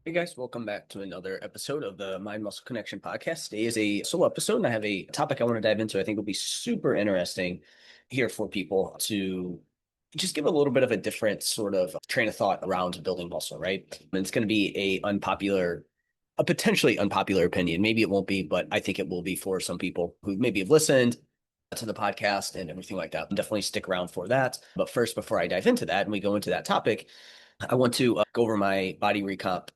Hey guys, welcome back to another episode of the Mind Muscle Connection podcast. Today is a solo episode, and I have a topic I want to dive into. I think will be super interesting here for people to just give a little bit of a different sort of train of thought around building muscle, right? And it's going to be a potentially unpopular opinion. Maybe it won't be, but I think it will be for some people who maybe have listened to the podcast and everything like that. Definitely stick around for that. But first, before I dive into that and we go into that topic, I want to go over my body recomp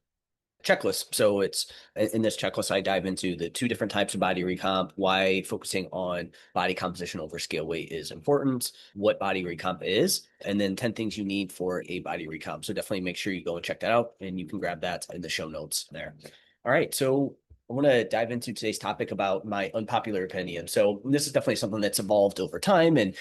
checklist. So it's in this checklist, I dive into the two different types of body recomp, why focusing on body composition over scale weight is important, what body recomp is, and then 10 things you need for a body recomp. So definitely make sure you go and check that out, and you can grab that in the show notes there. All right. So I want to dive into today's topic about my unpopular opinion. So this is definitely something that's evolved over time, and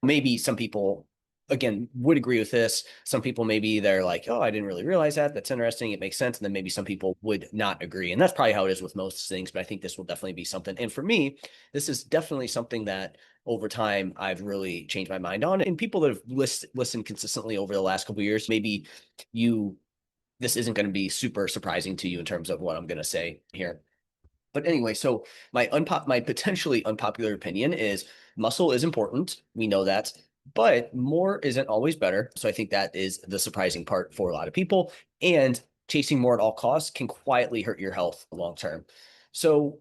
maybe some people again would agree with this. Some people maybe they're like, oh, I didn't really realize that. That's interesting. It makes sense. And then maybe some people would not agree. And that's probably how it is with most things. But I think this will definitely be something. And for me, this is definitely something that over time I've really changed my mind on. And people that have listened consistently over the last couple of years, maybe you this isn't going to be super surprising to you in terms of what I'm going to say here. But anyway, so my potentially unpopular opinion is muscle is important. We know that, but more isn't always better. So I think that is the surprising part for a lot of people. And chasing more at all costs can quietly hurt your health long term. So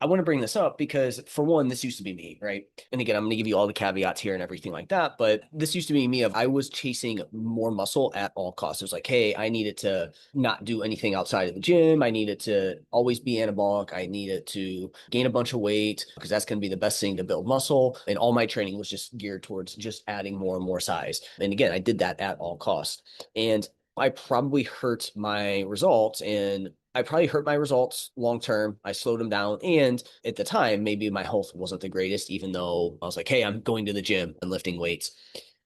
I want to bring this up because, for one, this used to be me, right? And again, I'm going to give you all the caveats here and everything like that. But this used to be me of I was chasing more muscle at all costs. It was like, hey, I needed to not do anything outside of the gym. I needed to always be anabolic. I needed to gain a bunch of weight because that's going to be the best thing to build muscle. And all my training was just geared towards just adding more and more size. And again, I did that at all costs. And I probably hurt my results long term. I slowed them down. And at the time, maybe my health wasn't the greatest, even though I was like, hey, I'm going to the gym and lifting weights.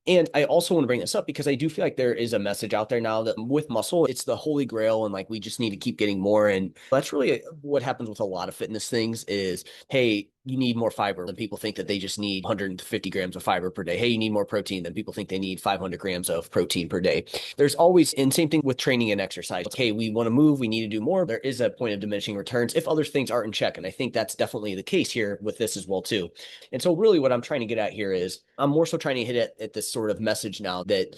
And I also want to bring this up because I do feel like there is a message out there now that with muscle, it's the holy grail and like we just need to keep getting more. And that's really what happens with a lot of fitness things is, hey, you need more fiber. And people think that they just need 150 grams of fiber per day. Hey, you need more protein. Then people think they need 500 grams of protein per day. There's always, and same thing with training and exercise. Okay, we want to move, we need to do more. There is a point of diminishing returns if other things aren't in check. And I think that's definitely the case here with this as well, too. And so really what I'm trying to get at here is I'm more so trying to hit at this sort of message now that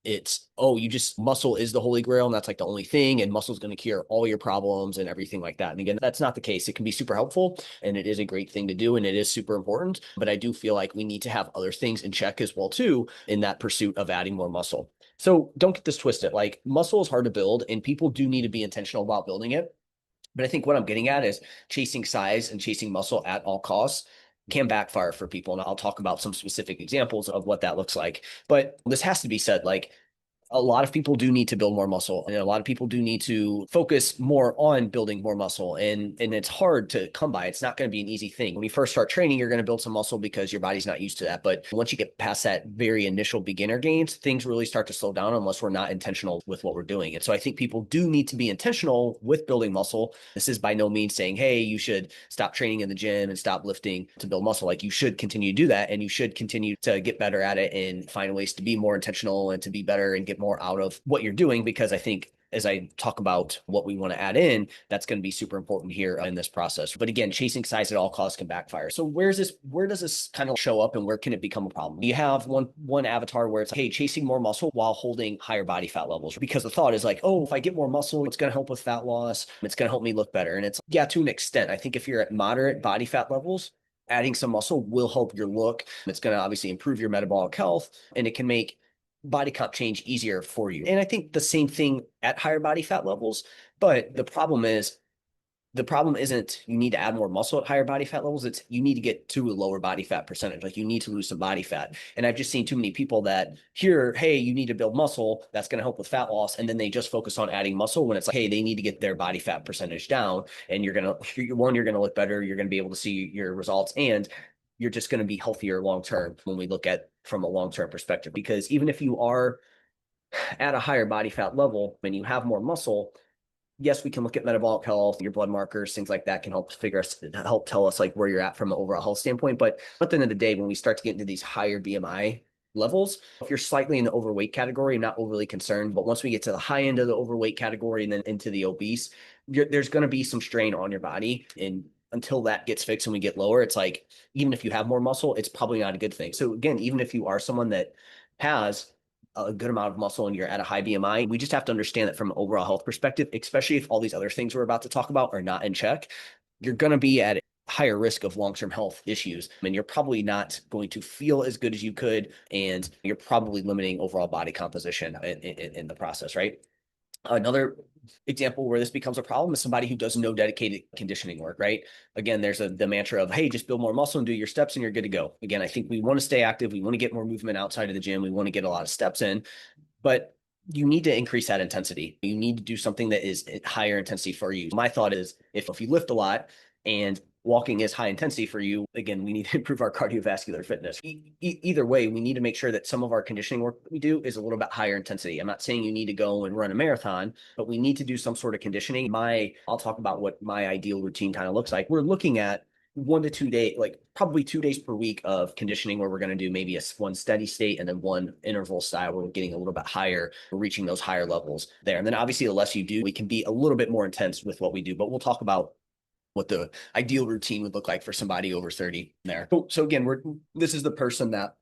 it's, oh, you just muscle is the holy grail and that's like the only thing and muscle is going to cure all your problems and everything like that. And again, that's not the case. It can be super helpful and it is a great thing to do and it is super important, but I do feel like we need to have other things in check as well too in that pursuit of adding more muscle. So don't get this twisted. Like muscle is hard to build and people do need to be intentional about building it. But I think what I'm getting at is chasing size and chasing muscle at all costs can backfire for people. And I'll talk about some specific examples of what that looks like. But this has to be said, like a lot of people do need to build more muscle and a lot of people do need to focus more on building more muscle and it's hard to come by. It's not going to be an easy thing. When you first start training, you're going to build some muscle because your body's not used to that. But once you get past that very initial beginner gains, things really start to slow down unless we're not intentional with what we're doing. And so I think people do need to be intentional with building muscle. This is by no means saying, hey, you should stop training in the gym and stop lifting to build muscle. Like you should continue to do that and you should continue to get better at it and find ways to be more intentional and to be better and get more out of what you're doing, because I think as I talk about what we want to add in, that's going to be super important here in this process. But again, chasing size at all costs can backfire. So where does this kind of show up and where can it become a problem? You have one avatar where it's like, hey, chasing more muscle while holding higher body fat levels, because the thought is like, oh, if I get more muscle, it's going to help with fat loss. It's going to help me look better. And it's, yeah, to an extent. I think if you're at moderate body fat levels, adding some muscle will help your look. It's going to obviously improve your metabolic health and it can make body comp change easier for you. And I think the same thing at higher body fat levels. But the problem isn't you need to add more muscle at higher body fat levels. It's you need to get to a lower body fat percentage. Like you need to lose some body fat. And I've just seen too many people that hear, hey, you need to build muscle. That's going to help with fat loss. And then they just focus on adding muscle when it's like, hey, they need to get their body fat percentage down. And you're going to look better. You're going to be able to see your results. And you're just going to be healthier long term when we look at from a long term perspective. Because even if you are at a higher body fat level and you have more muscle, yes, we can look at metabolic health, your blood markers, things like that can help tell us like where you're at from an overall health standpoint. But at the end of the day, when we start to get into these higher BMI levels. If you're slightly in the overweight category, I'm not overly concerned. But once we get to the high end of the overweight category and then into the obese, there's going to be some strain on your body. And until that gets fixed and we get lower, it's like, even if you have more muscle, it's probably not a good thing. So again, even if you are someone that has a good amount of muscle and you're at a high BMI, we just have to understand that from an overall health perspective, especially if all these other things we're about to talk about are not in check, you're going to be at higher risk of long-term health issues. And you're probably not going to feel as good as you could. And you're probably limiting overall body composition in the process, right? Another example where this becomes a problem is somebody who does no dedicated conditioning work, right? Again, there's the mantra of, hey, just build more muscle and do your steps and you're good to go. Again, I think we want to stay active. We want to get more movement outside of the gym. We want to get a lot of steps in, but you need to increase that intensity. You need to do something that is higher intensity for you. My thought is if you lift a lot and walking is high intensity for you, again, we need to improve our cardiovascular fitness. Either way, we need to make sure that some of our conditioning work that we do is a little bit higher intensity. I'm not saying you need to go and run a marathon, but we need to do some sort of conditioning. I'll talk about what my ideal routine kind of looks like. We're looking at 1 to 2 days, like probably 2 days per week of conditioning where we're going to do maybe one steady state and then one interval style where we're getting a little bit higher, we're reaching those higher levels there. And then obviously the less you do, we can be a little bit more intense with what we do, but we'll talk about what the ideal routine would look like for somebody over 30 there. So again, this is the person that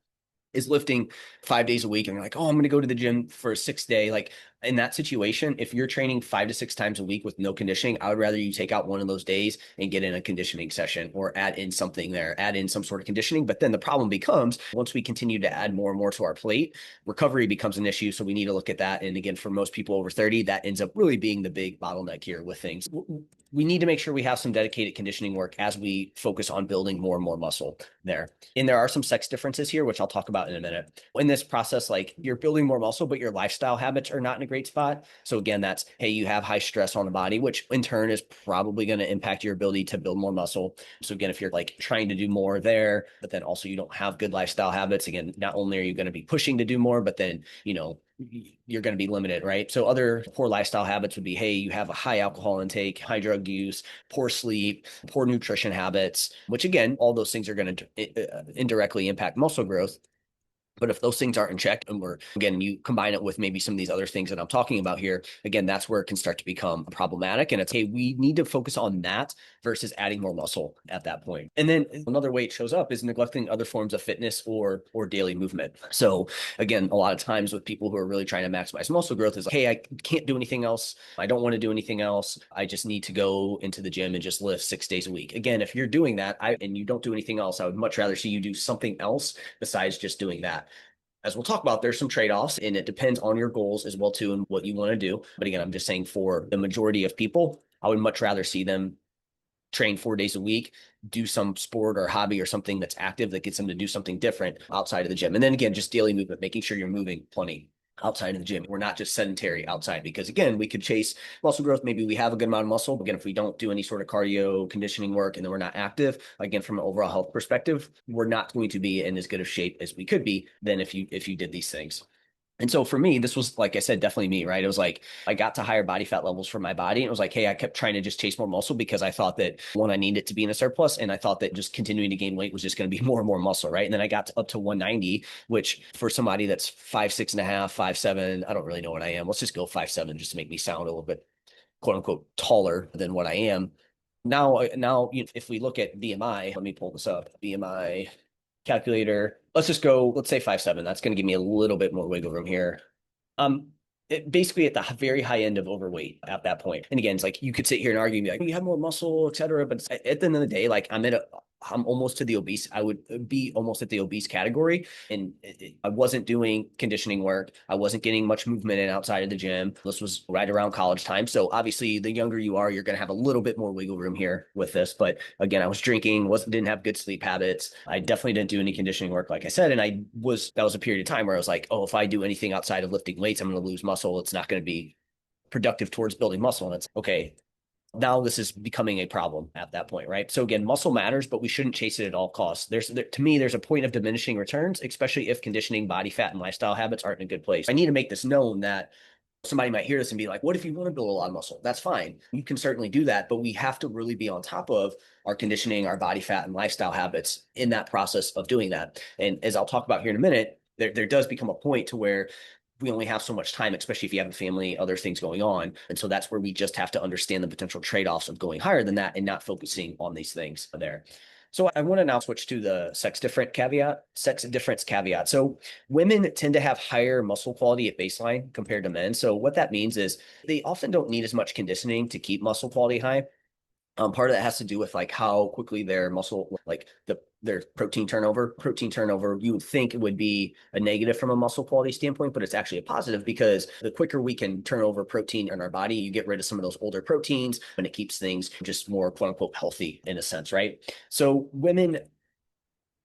is lifting 5 days a week and you're like, oh, I'm going to go to the gym for a 6 day. Like in that situation, if you're training 5 to 6 times a week with no conditioning, I would rather you take out one of those days and get in a conditioning session or add in something there, add in some sort of conditioning. But then the problem becomes once we continue to add more and more to our plate, recovery becomes an issue. So we need to look at that. And again, for most people over 30, that ends up really being the big bottleneck here with things. We need to make sure we have some dedicated conditioning work as we focus on building more and more muscle there. And there are some sex differences here, which I'll talk about in a minute. In this process, like you're building more muscle, but your lifestyle habits are not in a great spot. So again, that's, hey, you have high stress on the body, which in turn is probably going to impact your ability to build more muscle. So again, if you're like trying to do more there, but then also you don't have good lifestyle habits, again, not only are you going to be pushing to do more, but then, you're going to be limited, right? So other poor lifestyle habits would be, hey, you have a high alcohol intake, high drug use, poor sleep, poor nutrition habits, which again, all those things are going to indirectly impact muscle growth. But if those things aren't in check and you combine it with maybe some of these other things that I'm talking about here, again, that's where it can start to become problematic. And it's, hey, we need to focus on that versus adding more muscle at that point. And then another way it shows up is neglecting other forms of fitness or daily movement. So again, a lot of times with people who are really trying to maximize muscle growth is like, hey, I can't do anything else. I don't want to do anything else. I just need to go into the gym and just lift 6 days a week. Again, if you're doing that and you don't do anything else, I would much rather see you do something else besides just doing that. As we'll talk about, there's some trade-offs and it depends on your goals as well too and what you want to do. But again, I'm just saying for the majority of people, I would much rather see them train 4 days a week, do some sport or hobby or something that's active that gets them to do something different outside of the gym. And then again, just daily movement, making sure you're moving plenty outside of the gym. We're not just sedentary outside because again, we could chase muscle growth. Maybe we have a good amount of muscle. But again, if we don't do any sort of cardio conditioning work and then we're not active, again, from an overall health perspective, we're not going to be in as good of shape as we could be than if you did these things. And so for me, this was, like I said, definitely me, right? It was like I got to higher body fat levels for my body. And it was like, hey, I kept trying to just chase more muscle because I thought that one, I needed to be in a surplus. And I thought that just continuing to gain weight was just going to be more and more muscle, right? And then I got up to 190, which for somebody that's 5'6.5", 5'7", I don't really know what I am. Let's just go 5'7", just to make me sound a little bit, quote unquote, taller than what I am. Now, if we look at BMI, let me pull this up. BMI calculator. Let's say 5'7". That's going to give me a little bit more wiggle room here. Basically at the very high end of overweight at that point. And again, it's like you could sit here and argue and be like, you have more muscle, etc. But at the end of the day, like I'm almost to the obese. I would be almost at the obese category. And I wasn't doing conditioning work. I wasn't getting much movement in outside of the gym. This was right around college time. So obviously the younger you are, you're going to have a little bit more wiggle room here with this. But again, I was drinking, didn't have good sleep habits. I definitely didn't do any conditioning work, like I said. And that was a period of time where I was like, oh, if I do anything outside of lifting weights, I'm going to lose muscle. It's not going to be productive towards building muscle. And it's okay. Now this is becoming a problem at that point, right? So again, muscle matters, but we shouldn't chase it at all costs. To me, there's a point of diminishing returns, especially if conditioning, body fat, and lifestyle habits aren't in a good place. I need to make this known that somebody might hear this and be like, what if you want to build a lot of muscle? That's fine. You can certainly do that, but we have to really be on top of our conditioning, our body fat, and lifestyle habits in that process of doing that. And as I'll talk about here in a minute, there does become a point to where we only have so much time, especially if you have a family, other things going on. And so that's where we just have to understand the potential trade-offs of going higher than that and not focusing on these things there. So I want to now switch to the sex difference caveat. So women tend to have higher muscle quality at baseline compared to men. So what that means is they often don't need as much conditioning to keep muscle quality high. Part of that has to do with like how quickly their muscle, like their protein turnover. Protein turnover, you would think it would be a negative from a muscle quality standpoint, but it's actually a positive because the quicker we can turn over protein in our body, you get rid of some of those older proteins, and it keeps things just more quote unquote healthy in a sense, right? So women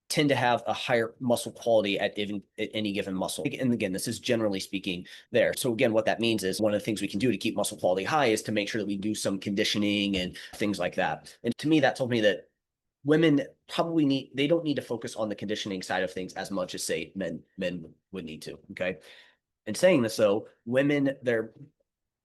tend to have a higher muscle quality at any given muscle. And again, this is generally speaking there. So again, what that means is one of the things we can do to keep muscle quality high is to make sure that we do some conditioning and things like that. And to me, that told me that women probably they don't need to focus on the conditioning side of things as much as say men would need to. Okay. And saying this though, women, they're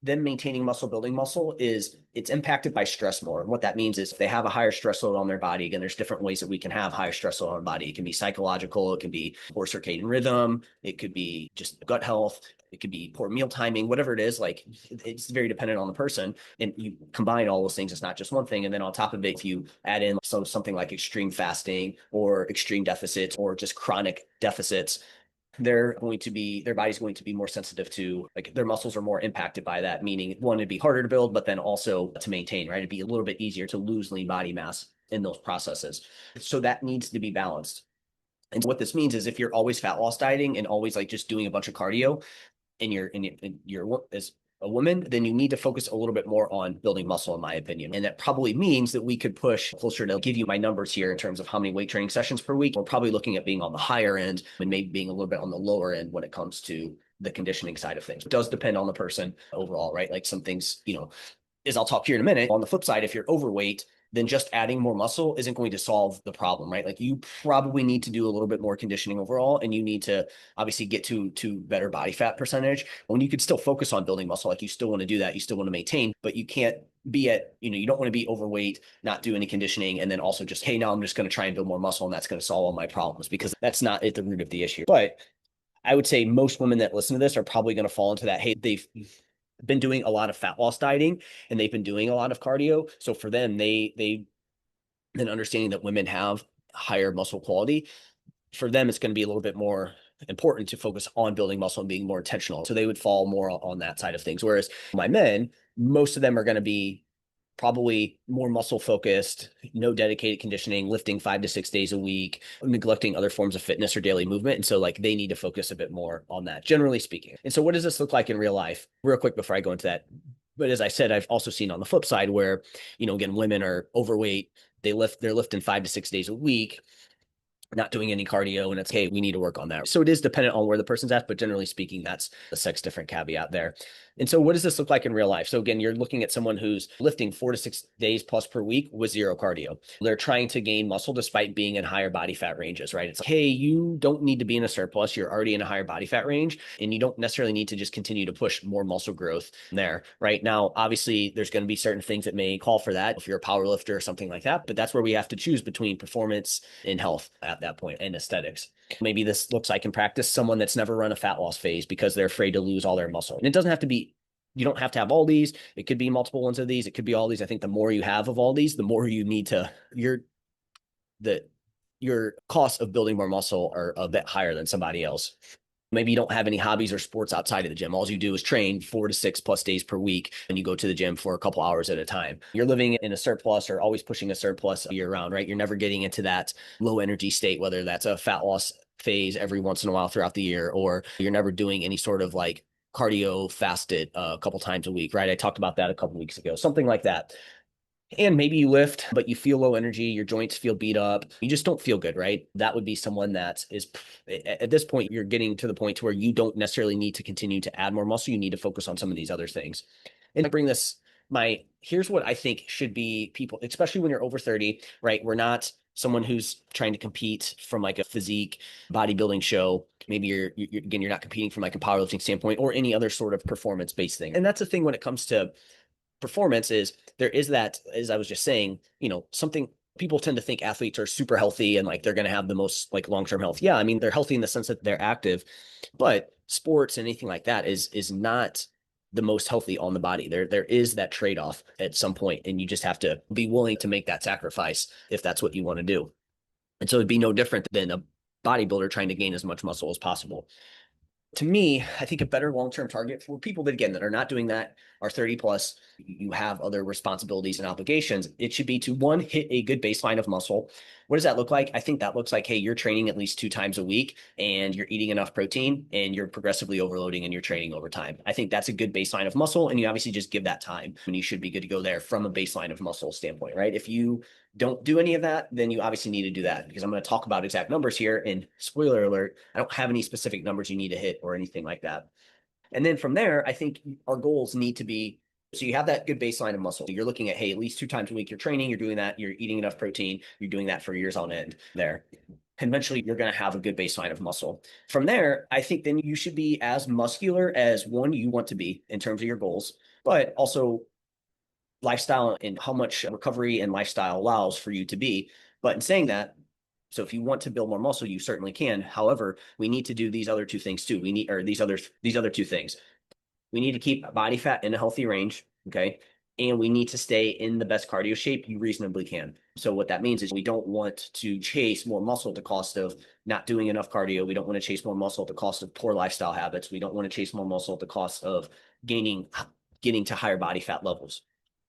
them maintaining muscle, building muscle it's impacted by stress more. And what that means is if they have a higher stress load on their body, again, there's different ways that we can have higher stress load on our body. It can be psychological, it can be poor circadian rhythm, it could be just gut health, it could be poor meal timing, whatever it is, like it's very dependent on the person. And you combine all those things, it's not just one thing. And then on top of it, if you add in something like extreme fasting or extreme deficits or just chronic deficits, their body's going to be more sensitive to like their muscles are more impacted by that, meaning one, it'd be harder to build, but then also to maintain, right? It'd be a little bit easier to lose lean body mass in those processes. So that needs to be balanced. And what this means is if you're always fat loss dieting and always like just doing a bunch of cardio, in your as a woman, then you need to focus a little bit more on building muscle, in my opinion. And that probably means that we could push closer to give you my numbers here in terms of how many weight training sessions per week. We're probably looking at being on the higher end and maybe being a little bit on the lower end when it comes to the conditioning side of things. It does depend on the person overall, right? Like some things, as I'll talk here in a minute. On the flip side, if you're overweight, then just adding more muscle isn't going to solve the problem, right? Like you probably need to do a little bit more conditioning overall, and you need to obviously get to better body fat percentage. When you could still focus on building muscle, like you still want to do that, you still want to maintain, but you can't be at, you don't want to be overweight, not do any conditioning, and then also just, hey, now I'm just going to try and build more muscle and that's going to solve all my problems, because that's not at the root of the issue. But I would say most women that listen to this are probably going to fall into that. Hey, they've been doing a lot of fat loss dieting and they've been doing a lot of cardio. So for them, they then understanding that women have higher muscle quality, for them, it's going to be a little bit more important to focus on building muscle and being more intentional. So they would fall more on that side of things. Whereas my men, most of them are going to be probably more muscle focused, no dedicated conditioning, lifting 5 to 6 days a week, neglecting other forms of fitness or daily movement. And so like they need to focus a bit more on that, generally speaking. And so what does this look like in real life? Real quick before I go into that. But as I said, I've also seen on the flip side where, again, women are overweight, they're lifting 5 to 6 days a week, not doing any cardio, and it's, hey, we need to work on that. So it is dependent on where the person's at, but generally speaking, that's the sex different caveat there. And so what does this look like in real life? So again, you're looking at someone who's lifting 4 to 6 days plus per week with zero cardio. They're trying to gain muscle despite being in higher body fat ranges, right? It's like, hey, you don't need to be in a surplus. You're already in a higher body fat range, and you don't necessarily need to just continue to push more muscle growth there, right? Now, obviously, there's going to be certain things that may call for that if you're a power lifter or something like that, but that's where we have to choose between performance and health at that point, and aesthetics. Maybe this looks like in practice someone that's never run a fat loss phase because they're afraid to lose all their muscle. And it doesn't have to be, you don't have to have all these. It could be multiple ones of these. It could be all these. I think the more you have of all these, the more you need to, your costs of building more muscle are a bit higher than somebody else. Maybe you don't have any hobbies or sports outside of the gym. All you do is train 4 to 6+ days per week, and you go to the gym for a couple hours at a time. You're living in a surplus or always pushing a surplus year round, right? You're never getting into that low energy state, whether that's a fat loss phase every once in a while throughout the year, or you're never doing any sort of like cardio fasted a couple times a week, right? I talked about that a couple weeks ago, something like that. And maybe you lift, but you feel low energy, your joints feel beat up, you just don't feel good, right? That would be someone that is, at this point, you're getting to the point to where you don't necessarily need to continue to add more muscle. You need to focus on some of these other things. And I bring this, here's what I think should be people, especially when you're over 30, right? We're not someone who's trying to compete from like a physique bodybuilding show. Maybe you're not competing from like a powerlifting standpoint or any other sort of performance-based thing. And that's the thing when it comes to performance is there is that, as I was just saying, something People tend to think athletes are super healthy and like they're going to have the most like long-term health. Yeah, I mean, they're healthy in the sense that they're active, but sports and anything like that is not the most healthy on the body. There is that trade-off at some point, and you just have to be willing to make that sacrifice if that's what you want to do. And so it'd be no different than a bodybuilder trying to gain as much muscle as possible. To me, I think a better long-term target for people that again that are not doing that, are 30 plus, you have other responsibilities and obligations. It should be to one, hit a good baseline of muscle. What does that look like? I think that looks like, hey, you're training at least 2 times a week and you're eating enough protein and you're progressively overloading and you're training over time. I think that's a good baseline of muscle. And you obviously just give that time and you should be good to go there from a baseline of muscle standpoint, right? If you don't do any of that, then you obviously need to do that because I'm going to talk about exact numbers here. And spoiler alert, I don't have any specific numbers you need to hit or anything like that. And then from there, I think our goals need to be, so you have that good baseline of muscle. You're looking at, hey, at least 2 times a week, you're training, you're doing that, you're eating enough protein, you're doing that for years on end there. Conventionally, you're going to have a good baseline of muscle. From there, I think then you should be as muscular as one you want to be in terms of your goals, but also lifestyle and how much recovery and lifestyle allows for you to be. But in saying that, so if you want to build more muscle, you certainly can. However, we need to do these other two things too. We need, or these other two things. We need to keep body fat in a healthy range. Okay. And we need to stay in the best cardio shape you reasonably can. So what that means is we don't want to chase more muscle at the cost of not doing enough cardio. We don't want to chase more muscle at the cost of poor lifestyle habits. We don't want to chase more muscle at the cost of getting to higher body fat levels.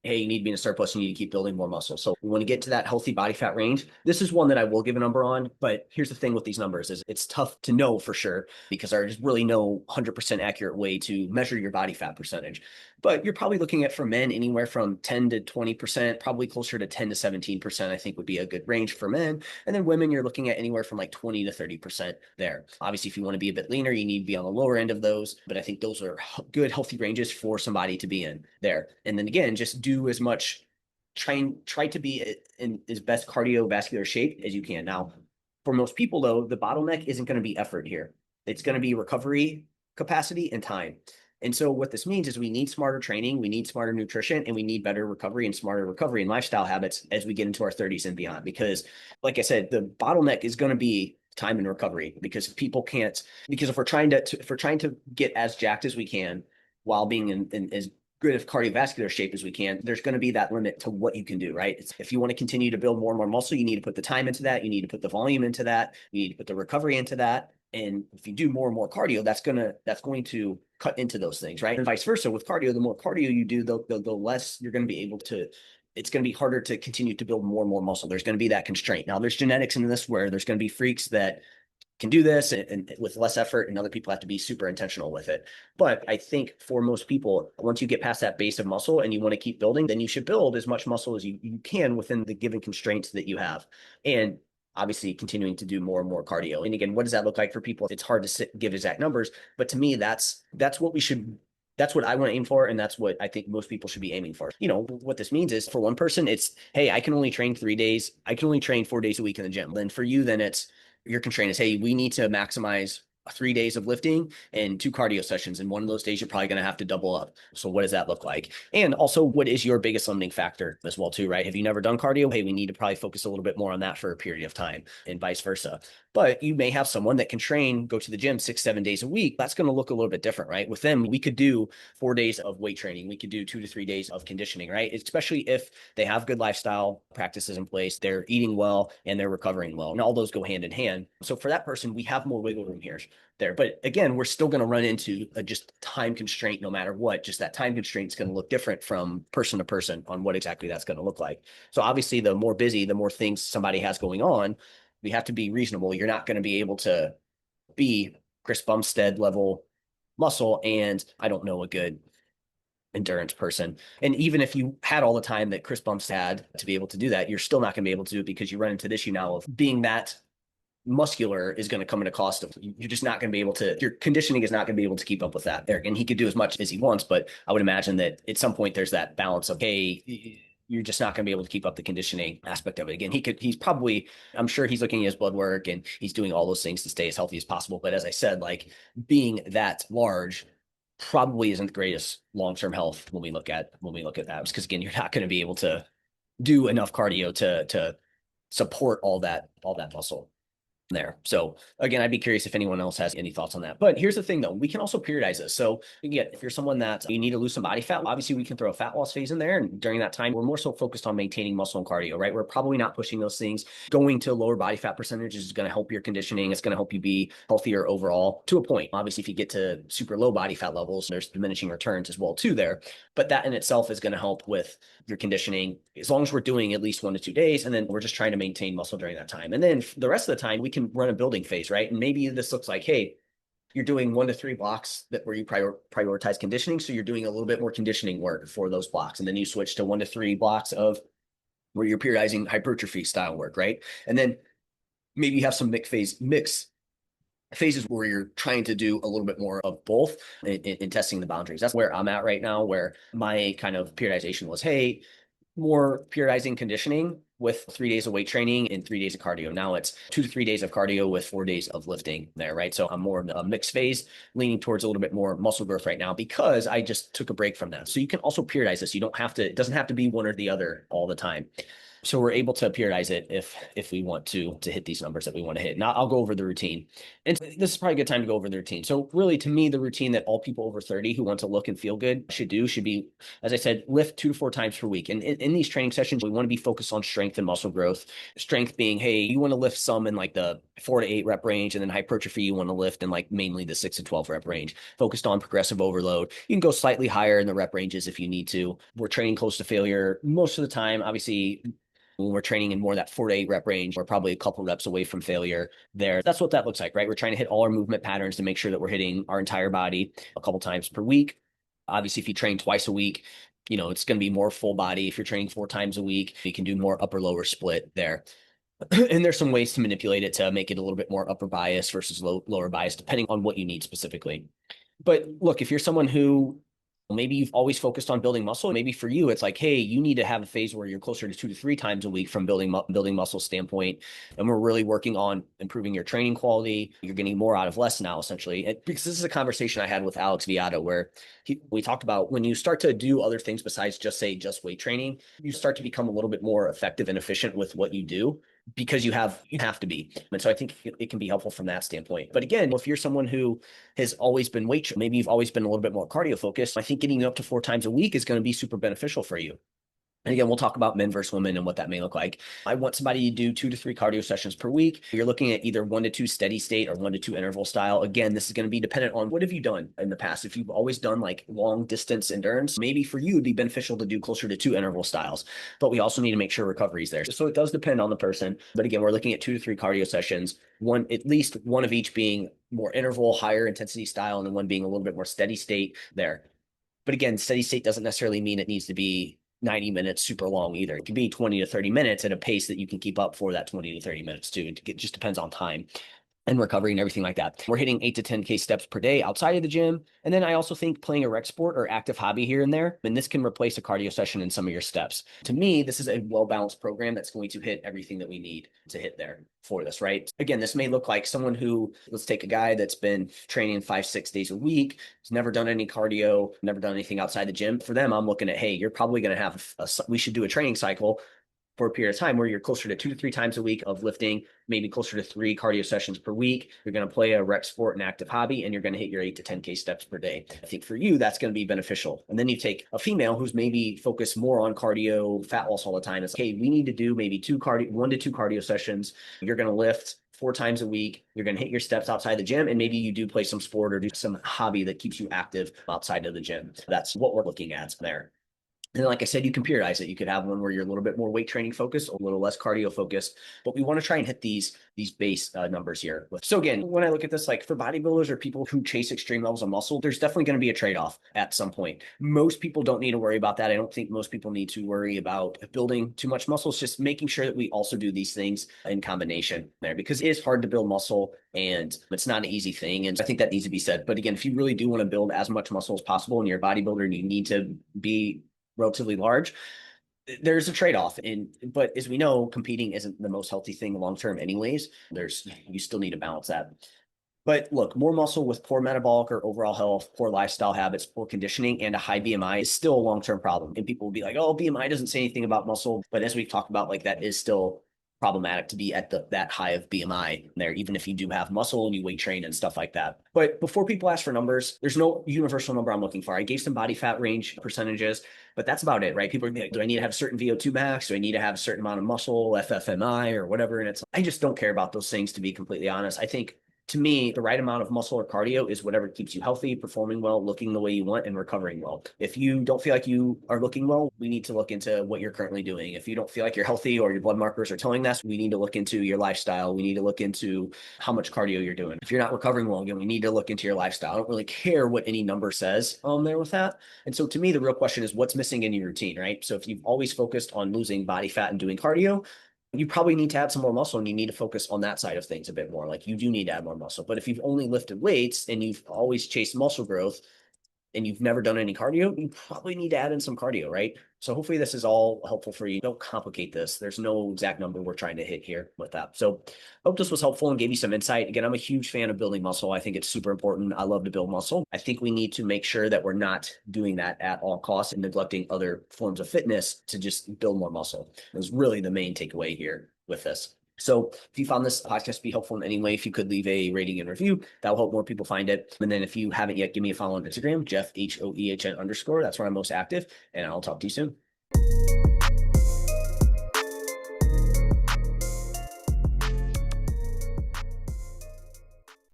Hey, you need to be in a surplus, you need to keep building more muscle. So we want to get to that healthy body fat range. This is one that I will give a number on, but here's the thing with these numbers is it's tough to know for sure because there's really no 100% accurate way to measure your body fat percentage. But you're probably looking at for men anywhere from 10 to 20%, probably closer to 10 to 17%, I think would be a good range for men. And then women, you're looking at anywhere from like 20 to 30% there. Obviously, if you want to be a bit leaner, you need to be on the lower end of those. But I think those are good, healthy ranges for somebody to be in there. And then again, just do as much, try to be in as best cardiovascular shape as you can. Now, for most people, though, the bottleneck isn't going to be effort here. It's going to be recovery capacity and time. And so what this means is we need smarter training, we need smarter nutrition, and we need better recovery and smarter recovery and lifestyle habits as we get into our 30s and beyond. Because, like I said, the bottleneck is going to be time and recovery because people can't, because if we're trying to get as jacked as we can while being in as good of cardiovascular shape as we can, there's going to be that limit to what you can do, right? If you want to continue to build more and more muscle, you need to put the time into that. You need to put the volume into that. You need to put the recovery into that. And if you do more and more cardio, that's going to cut into those things, right? And vice versa with cardio. The more cardio you do, the less you're going to be able to. It's going to be harder to continue to build more and more muscle. There's going to be that constraint. Now, there's genetics in this where there's going to be freaks that can do this and with less effort, and other people have to be super intentional with it. But I think for most people, once you get past that base of muscle and you want to keep building, then you should build as much muscle as you can within the given constraints that you have. And obviously continuing to do more and more cardio. And again, what does that look like for people? It's hard to give exact numbers, but to me, that's what we should that's what I want to aim for. And that's what I think most people should be aiming for. You know, what this means is for one person, it's, hey, I can only train 3 days. I can only train 4 days a week in the gym. Then for you, then it's your constraint is, hey, we need to maximize 3 days of lifting and 2 cardio sessions. And one of those days, you're probably going to have to double up. So what does that look like? And also, what is your biggest limiting factor as well, too, right? Have you never done cardio? Hey, we need to probably focus a little bit more on that for a period of time and vice versa. But you may have someone that can go to the gym 6, 7 days a week. That's going to look a little bit different, right? With them, we could do 4 days of weight training. We could do 2 to 3 days of conditioning, right? Especially if they have good lifestyle practices in place, they're eating well and they're recovering well. And all those go hand in hand. So for that person, we have more wiggle room here there. But again, we're still going to run into a just time constraint no matter what. Just that time constraint is going to look different from person to person on what exactly that's going to look like. So obviously, the more busy, the more things somebody has going on, we have to be reasonable. You're not going to be able to be Chris Bumstead level muscle and I don't know a good endurance person. And even if you had all the time that Chris Bumps had to be able to do that, you're still not going to be able to do it because you run into this issue now of being that muscular is going to come at a cost of you're just not going to be able to, your conditioning is not going to be able to keep up with that. Eric, and he could do as much as he wants, but I would imagine that at some point there's that balance of, hey, you're just not going to be able to keep up the conditioning aspect of it. Again, he's probably, I'm sure he's looking at his blood work and he's doing all those things to stay as healthy as possible. But as I said, like being that large probably isn't the greatest long-term health when we look at that. Because again, you're not going to be able to do enough cardio to support all that muscle there. So again, I'd be curious if anyone else has any thoughts on that. But here's the thing though, we can also periodize this. So again, if you're someone that you need to lose some body fat, obviously we can throw a fat loss phase in there. And during that time, we're more so focused on maintaining muscle and cardio, right? We're probably not pushing those things. Going to lower body fat percentages is going to help your conditioning. It's going to help you be healthier overall to a point. Obviously, if you get to super low body fat levels, there's diminishing returns as well too there. But that in itself is going to help with your conditioning as long as we're doing at least 1 to 2 days. And then we're just trying to maintain muscle during that time. And then the rest of the time, we can run a building phase, right? And maybe this looks like, hey, you're doing 1 to 3 blocks that where you prioritize conditioning. So you're doing a little bit more conditioning work for those blocks. And then you switch to 1 to 3 blocks of where you're periodizing hypertrophy style work, right? And then maybe you have some mix phases where you're trying to do a little bit more of both in testing the boundaries. That's where I'm at right now, where my kind of periodization was, hey, more periodizing conditioning with 3 days of weight training and 3 days of cardio. Now it's 2 to 3 days of cardio with 4 days of lifting there, right? So I'm more in a mixed phase, leaning towards a little bit more muscle growth right now because I just took a break from that. So you can also periodize this. You don't have to, it doesn't have to be one or the other all the time. So we're able to periodize it if we want to hit these numbers that we want to hit. Now I'll go over the routine. And this is probably a good time to go over the routine. So really to me, the routine that all people over 30 who want to look and feel good should be, as I said, lift 2 to 4 times per week. And in these training sessions, we want to be focused on strength and muscle growth. Strength being, hey, you want to lift some in like the 4 to 8 rep range, and then hypertrophy, you want to lift in like mainly the 6 to 12 rep range, focused on progressive overload. You can go slightly higher in the rep ranges if you need to. We're training close to failure most of the time. Obviously, when we're training in more that 4 to 8 rep range, we're probably a couple reps away from failure there. That's what that looks like, right? We're trying to hit all our movement patterns to make sure that we're hitting our entire body a couple times per week. Obviously, if you train twice a week, it's going to be more full body. If you're training 4 times a week, you can do more upper lower split there. And there's some ways to manipulate it to make it a little bit more upper bias versus lower bias, depending on what you need specifically. But look, if you're someone who maybe you've always focused on building muscle, maybe for you, it's like, hey, you need to have a phase where you're closer to 2 to 3 times a week from building muscle standpoint. And we're really working on improving your training quality. You're getting more out of less now, essentially. Because this is a conversation I had with Alex Viata, where we talked about when you start to do other things besides just weight training, you start to become a little bit more effective and efficient with what you do, because you have to be. And so I think it can be helpful from that standpoint. But again, if you're someone who has always been maybe you've always been a little bit more cardio focused, I think getting up to 4 times a week is going to be super beneficial for you. And again, we'll talk about men versus women and what that may look like. I want somebody to do 2 to 3 cardio sessions per week. You're looking at either 1 to 2 steady state or 1 to 2 interval style. Again, this is going to be dependent on what have you done in the past. If you've always done like long distance endurance, maybe for you it'd be beneficial to do closer to 2 interval styles. But we also need to make sure recovery is there. So it does depend on the person. But again, we're looking at 2 to 3 cardio sessions, at least one of each being more interval, higher intensity style, and then one being a little bit more steady state there. But again, steady state doesn't necessarily mean it needs to be 90 minutes super long either. It can be 20 to 30 minutes at a pace that you can keep up for that 20 to 30 minutes too. It just depends on time and recovery and everything like that. We're hitting 8 to 10K steps per day outside of the gym. And then I also think playing a rec sport or active hobby here and there, and this can replace a cardio session in some of your steps. To me, this is a well-balanced program that's going to hit everything that we need to hit there for this, right? Again, this may look like someone who, let's take a guy that's been training 5, 6 days a week, has never done any cardio, never done anything outside the gym. For them, I'm looking at, hey, you're probably going to have, we should do a training cycle for a period of time where you're closer to 2 to 3 times a week of lifting, maybe closer to 3 cardio sessions per week. You're going to play a rec sport and active hobby, and you're going to hit your 8 to 10K steps per day. I think for you, that's going to be beneficial. And then you take a female who's maybe focused more on cardio, fat loss all the time. It's like, hey, we need to do maybe 1 to 2 cardio sessions. You're going to lift 4 times a week. You're going to hit your steps outside the gym, and maybe you do play some sport or do some hobby that keeps you active outside of the gym. That's what we're looking at there. And like I said, you can periodize it. You could have one where you're a little bit more weight training focused, a little less cardio focused, but we want to try and hit these base numbers here. So again, when I look at this, like for bodybuilders or people who chase extreme levels of muscle, there's definitely going to be a trade-off at some point. Most people don't need to worry about that. I don't think most people need to worry about building too much muscle. It's just making sure that we also do these things in combination there, because it is hard to build muscle and it's not an easy thing. And I think that needs to be said. But again, if you really do want to build as much muscle as possible and you're a bodybuilder and you need to be relatively large, there's a trade-off. But as we know, competing isn't the most healthy thing long-term anyways. You still need to balance that. But look, more muscle with poor metabolic or overall health, poor lifestyle habits, poor conditioning, and a high BMI is still a long-term problem. And people will be like, oh, BMI doesn't say anything about muscle. But as we've talked about, like that is still problematic to be at that high of BMI there, even if you do have muscle and you weight train and stuff like that. But before people ask for numbers, there's no universal number I'm looking for. I gave some body fat range percentages, but that's about it, right? People are like, do I need to have a certain VO2 max? Do I need to have a certain amount of muscle, FFMI or whatever? And I just don't care about those things, to be completely honest. I think to me, the right amount of muscle or cardio is whatever keeps you healthy, performing well, looking the way you want, and recovering well. If you don't feel like you are looking well, we need to look into what you're currently doing. If you don't feel like you're healthy or your blood markers are telling us, we need to look into your lifestyle. We need to look into how much cardio you're doing. If you're not recovering well, again, we need to look into your lifestyle. I don't really care what any number says there with that. And so to me, the real question is what's missing in your routine, right? So if you've always focused on losing body fat and doing cardio, you probably need to add some more muscle and you need to focus on that side of things a bit more. Like you do need to add more muscle. But if you've only lifted weights and you've always chased muscle growth and you've never done any cardio, you probably need to add in some cardio, right? So hopefully this is all helpful for you. Don't complicate this. There's no exact number we're trying to hit here with that. So I hope this was helpful and gave you some insight. Again, I'm a huge fan of building muscle. I think it's super important. I love to build muscle. I think we need to make sure that we're not doing that at all costs and neglecting other forms of fitness to just build more muscle. Is really the main takeaway here with this. So if you found this podcast to be helpful in any way, if you could leave a rating and review, that will help more people find it. And then if you haven't yet, give me a follow on Instagram, Jeff, HOEHN_. That's where I'm most active. And I'll talk to you soon.